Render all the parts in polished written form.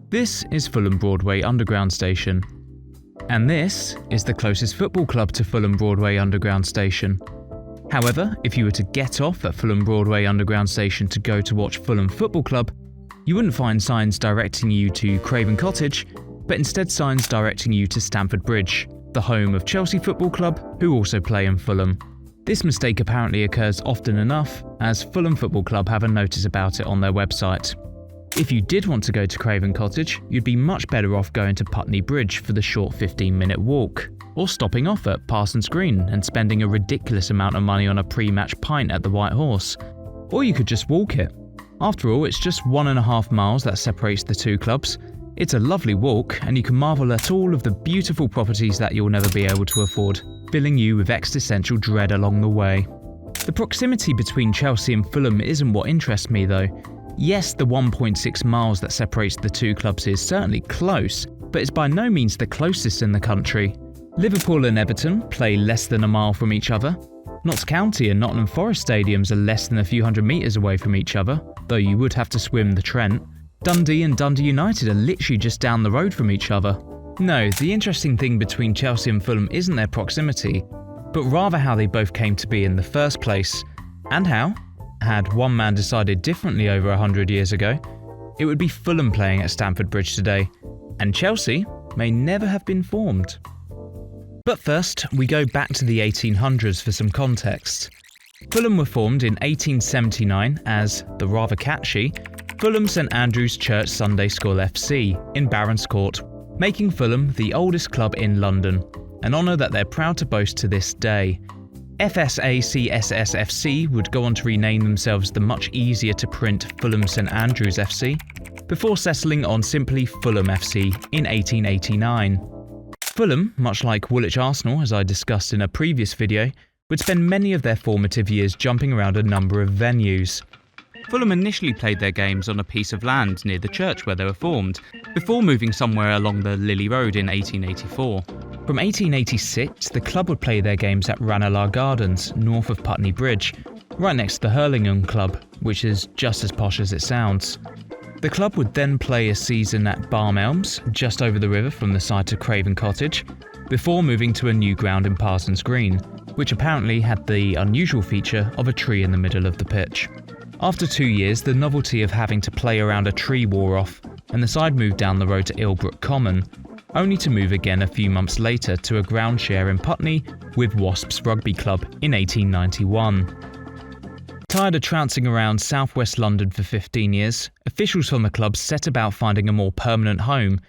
This is Fulham Broadway Underground station. And this is the closest football club to Fulham Broadway Underground station. However, if you were to get off at Fulham Broadway Underground station to go to watch Fulham Football Club, you wouldn't find signs directing you to Craven Cottage, but instead signs directing you to Stamford Bridge, the home of Chelsea Football Club, who also play in Fulham. This mistake apparently occurs often enough, as Fulham Football Club have a notice about it on their website. If you did want to go to Craven Cottage, you'd be much better off going to Putney Bridge for the short 15-minute walk, or stopping off at Parsons Green and spending a ridiculous amount of money on a pre-match pint at the White Horse. Or you could just walk it. After all, it's just 1.5 miles that separates the two clubs. It's a lovely walk, and you can marvel at all of the beautiful properties that you'll never be able to afford, filling you with existential dread along the way. The proximity between Chelsea and Fulham isn't what interests me though. Yes, the 1.6 miles that separates the two clubs is certainly close, but it's by no means the closest in the country. Liverpool and Everton play less than a mile from each other. Notts County and Nottingham Forest stadiums are less than a few hundred metres away from each other, though you would have to swim the Trent. Dundee and Dundee United are literally just down the road from each other. No, the interesting thing between Chelsea and Fulham isn't their proximity, but rather how they both came to be in the first place. And how, had one man decided differently over 100 years ago, it would be Fulham playing at Stamford Bridge today, and Chelsea may never have been formed. But first, we go back to the 1800s for some context. Fulham were formed in 1879 as the rather catchy Fulham St Andrew's Church Sunday School FC in Barons Court, making Fulham the oldest club in London, an honour that they're proud to boast to this day. FSACSSFC would go on to rename themselves the much easier to print Fulham St Andrews FC, before settling on simply Fulham FC in 1889. Fulham, much like Woolwich Arsenal as I discussed in a previous video, would spend many of their formative years jumping around a number of venues. Fulham initially played their games on a piece of land near the church where they were formed, before moving somewhere along the Lily Road in 1884. From 1886, the club would play their games at Ranelagh Gardens, north of Putney Bridge, right next to the Hurlingham Club, which is just as posh as it sounds. The club would then play a season at Barm Elms, just over the river from the site of Craven Cottage, before moving to a new ground in Parsons Green, which apparently had the unusual feature of a tree in the middle of the pitch. After 2 years, the novelty of having to play around a tree wore off, and the side moved down the road to Ilbrook Common, only to move again a few months later to a ground share in Putney with Wasps Rugby Club in 1891. Tired of trouncing around southwest London for 15 years, officials from the club set about finding a more permanent home.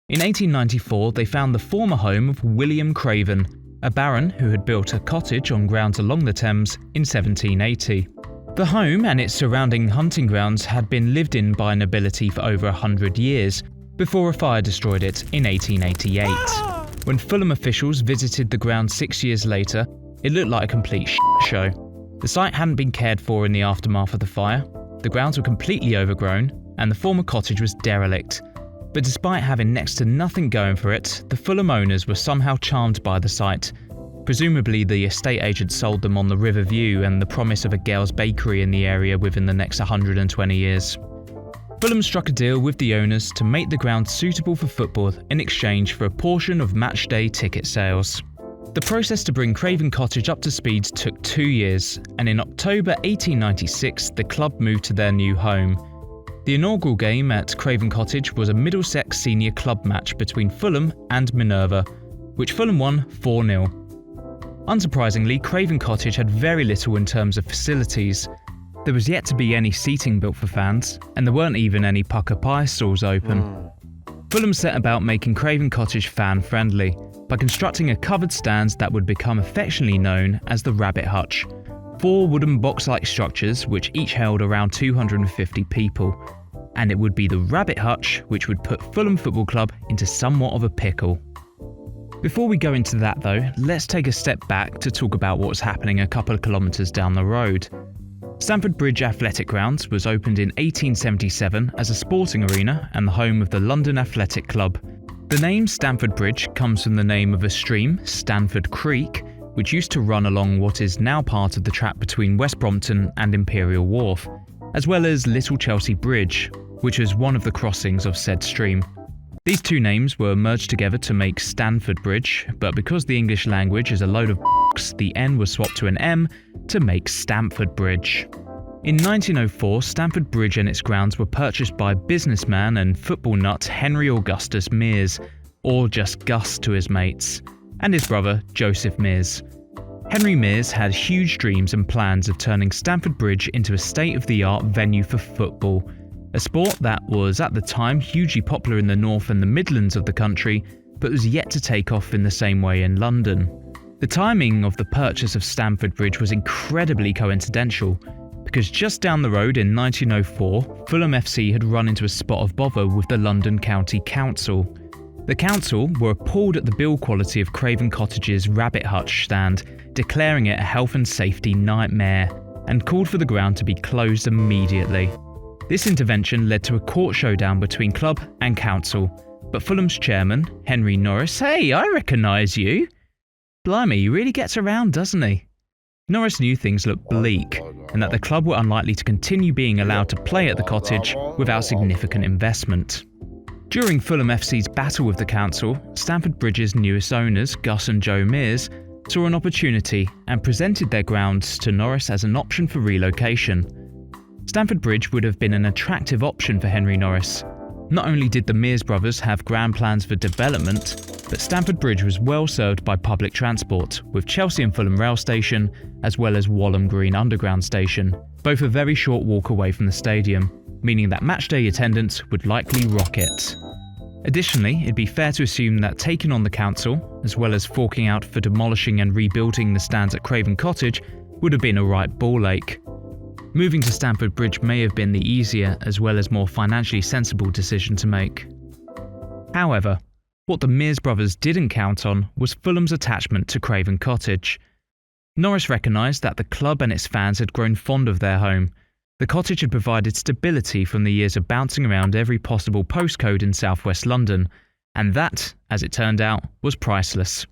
In 1894, they found the former home of William Craven, a baron who had built a cottage on grounds along the Thames in 1780. The home and its surrounding hunting grounds had been lived in by nobility for over 100 years, before a fire destroyed it in 1888. When Fulham officials visited the ground 6 years later, it looked like a complete show. The site hadn't been cared for in the aftermath of the fire, the grounds were completely overgrown, and the former cottage was derelict. But despite having next to nothing going for it, the Fulham owners were somehow charmed by the site. Presumably the estate agent sold them on the river view and the promise of a girls' bakery in the area within the next 120 years. Fulham struck a deal with the owners to make the ground suitable for football in exchange for a portion of matchday ticket sales. The process to bring Craven Cottage up to speed took 2 years, and in October 1896 the club moved to their new home. The inaugural game at Craven Cottage was a Middlesex senior club match between Fulham and Minerva, which Fulham won 4-0. Unsurprisingly, Craven Cottage had very little in terms of facilities. There was yet to be any seating built for fans, and there weren't even any pucker pie stalls open. Fulham set about making Craven Cottage fan-friendly by constructing a covered stand that would become affectionately known as the Rabbit Hutch. 4 wooden box-like structures which each held around 250 people. And it would be the Rabbit Hutch which would put Fulham Football Club into somewhat of a pickle. Before we go into that though, let's take a step back to talk about what's happening a couple of kilometres down the road. Stamford Bridge Athletic Grounds was opened in 1877 as a sporting arena and the home of the London Athletic Club. The name Stamford Bridge comes from the name of a stream, Stamford Creek, which used to run along what is now part of the track between West Brompton and Imperial Wharf, as well as Little Chelsea Bridge, which was one of the crossings of said stream. These two names were merged together to make Stamford Bridge, but because the English language is a load of the N was swapped to an M to make Stamford Bridge. In 1904, Stamford Bridge and its grounds were purchased by businessman and football nut Henry Augustus Mears, or just Gus to his mates, and his brother Joseph Mears. Henry Mears had huge dreams and plans of turning Stamford Bridge into a state-of-the-art venue for football, a sport that was at the time hugely popular in the north and the Midlands of the country, but was yet to take off in the same way in London. The timing of the purchase of Stamford Bridge was incredibly coincidental, because just down the road in 1904, Fulham FC had run into a spot of bother with the London County Council. The council were appalled at the build quality of Craven Cottage's rabbit hutch stand, declaring it a health and safety nightmare, and called for the ground to be closed immediately. This intervention led to a court showdown between club and council, but Fulham's chairman, Henry Norris, "Hey, I recognise you. Blimey, he really gets around, doesn't he?" Norris knew things looked bleak, and that the club were unlikely to continue being allowed to play at the cottage without significant investment. During Fulham FC's battle with the council, Stamford Bridge's newest owners, Gus and Joe Mears, saw an opportunity and presented their grounds to Norris as an option for relocation. Stamford Bridge would have been an attractive option for Henry Norris. Not only did the Mears brothers have grand plans for development, but Stamford Bridge was well served by public transport, with Chelsea and Fulham Rail Station, as well as Fulham Green Underground Station, both a very short walk away from the stadium, meaning that matchday attendance would likely rocket. Additionally, it'd be fair to assume that taking on the council, as well as forking out for demolishing and rebuilding the stands at Craven Cottage, would have been a right ball ache. Moving to Stamford Bridge may have been the easier as well as more financially sensible decision to make. However, what the Mears brothers didn't count on was Fulham's attachment to Craven Cottage. Norris recognised that the club and its fans had grown fond of their home. The cottage had provided stability from the years of bouncing around every possible postcode in southwest London, and that, as it turned out, was priceless.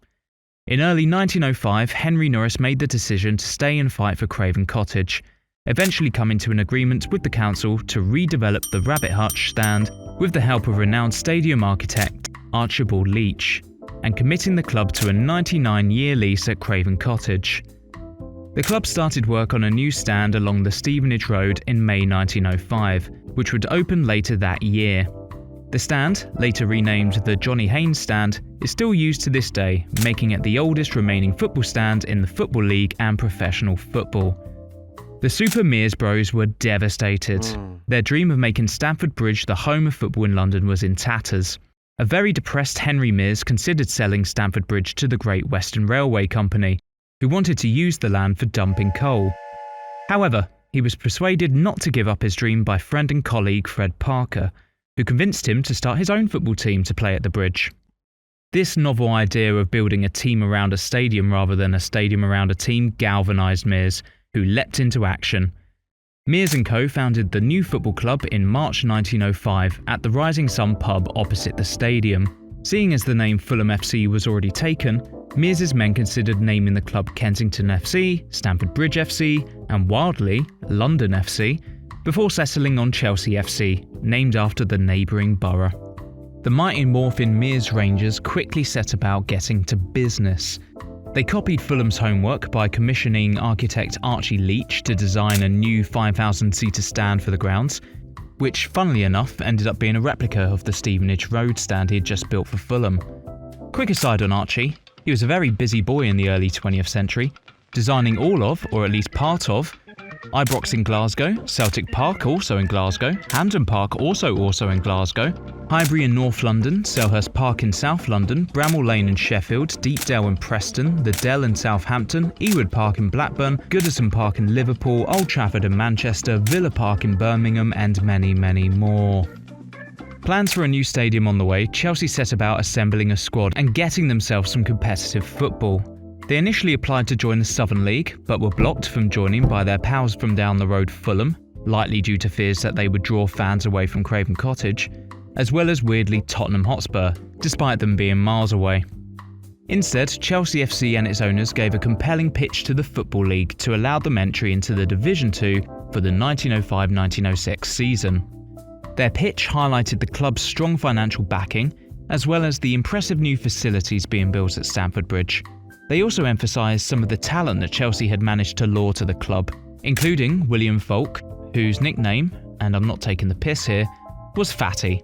In early 1905, Henry Norris made the decision to stay and fight for Craven Cottage, eventually coming to an agreement with the council to redevelop the rabbit hutch stand with the help of renowned stadium architect Archibald Leach, and committing the club to a 99-year lease at Craven Cottage. The club started work on a new stand along the Stevenage Road in May 1905, which would open later that year. The stand, later renamed the Johnny Haynes Stand, is still used to this day, making it the oldest remaining football stand in the Football League and professional football. The Super Mears bros were devastated. Their dream of making Stamford Bridge the home of football in London was in tatters. A very depressed Henry Mears considered selling Stamford Bridge to the Great Western Railway Company, who wanted to use the land for dumping coal. However, he was persuaded not to give up his dream by friend and colleague Fred Parker, who convinced him to start his own football team to play at the bridge. This novel idea of building a team around a stadium rather than a stadium around a team galvanised Mears, who leapt into action. Mears & Co founded the new football club in March 1905 at the Rising Sun pub opposite the stadium. Seeing as the name Fulham FC was already taken, Mears' men considered naming the club Kensington FC, Stamford Bridge FC, and wildly, London FC, before settling on Chelsea FC, named after the neighbouring borough. The mighty morphin Mears Rangers quickly set about getting to business. They copied Fulham's homework by commissioning architect Archie Leach to design a new 5,000-seater stand for the grounds, which, funnily enough, ended up being a replica of the Stevenage Road stand he had just built for Fulham. Quick aside on Archie, he was a very busy boy in the early 20th century, designing all of, or at least part of, Ibrox in Glasgow, Celtic Park also in Glasgow, Hampden Park also in Glasgow, Highbury in North London, Selhurst Park in South London, Bramall Lane in Sheffield, Deepdale in Preston, the Dell in Southampton, Ewood Park in Blackburn, Goodison Park in Liverpool, Old Trafford in Manchester, Villa Park in Birmingham, and many, many more. Plans for a new stadium on the way, Chelsea set about assembling a squad and getting themselves some competitive football. They initially applied to join the Southern League, but were blocked from joining by their pals from down the road Fulham, likely due to fears that they would draw fans away from Craven Cottage, as well as weirdly Tottenham Hotspur, despite them being miles away. Instead, Chelsea FC and its owners gave a compelling pitch to the Football League to allow them entry into the Division 2 for the 1905-1906 season. Their pitch highlighted the club's strong financial backing, as well as the impressive new facilities being built at Stamford Bridge. They also emphasised some of the talent that Chelsea had managed to lure to the club, including William Falk, whose nickname, and I'm not taking the piss here, was Fatty.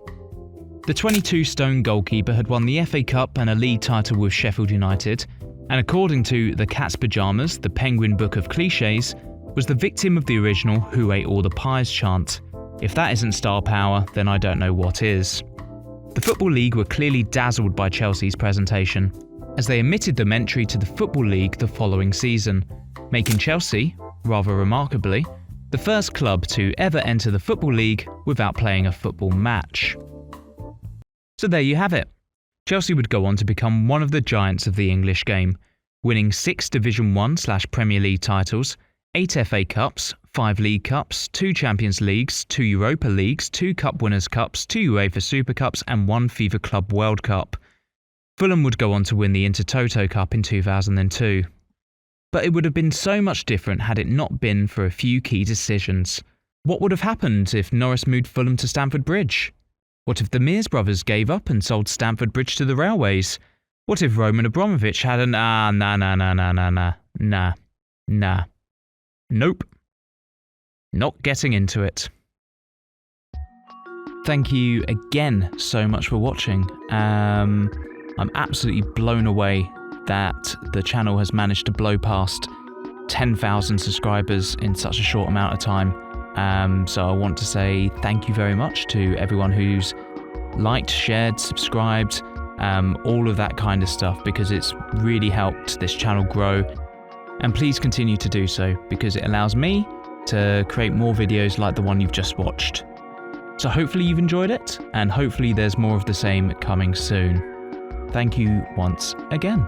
The 22-stone goalkeeper had won the FA Cup and a league title with Sheffield United, and according to the Cat's Pyjamas, the Penguin Book of Clichés, was the victim of the original "Who Ate All the Pies" chant. If that isn't star power, then I don't know what is. The Football League were clearly dazzled by Chelsea's presentation, as they omitted them entry to the Football League the following season, making Chelsea, rather remarkably, the first club to ever enter the Football League without playing a football match. So there you have it. Chelsea would go on to become one of the giants of the English game, winning 6 Division 1/Premier League titles, 8 FA Cups, 5 League Cups, 2 Champions Leagues, 2 Europa Leagues, 2 Cup Winners' Cups, 2 UEFA Super Cups and 1 FIFA Club World Cup. Fulham would go on to win the Intertoto Cup in 2002. But it would have been so much different had it not been for a few key decisions. What would have happened if Norris moved Fulham to Stamford Bridge? What if the Mears brothers gave up and sold Stamford Bridge to the railways? What if Roman Abramovich had an nah. Nope. Not getting into it. Thank you again so much for watching. I'm absolutely blown away that the channel has managed to blow past 10,000 subscribers in such a short amount of time. So I want to say thank you very much to everyone who's liked, shared, subscribed, all of that kind of stuff, because it's really helped this channel grow. And please continue to do so, because it allows me to create more videos like the one you've just watched. So hopefully you've enjoyed it, and hopefully there's more of the same coming soon. Thank you once again.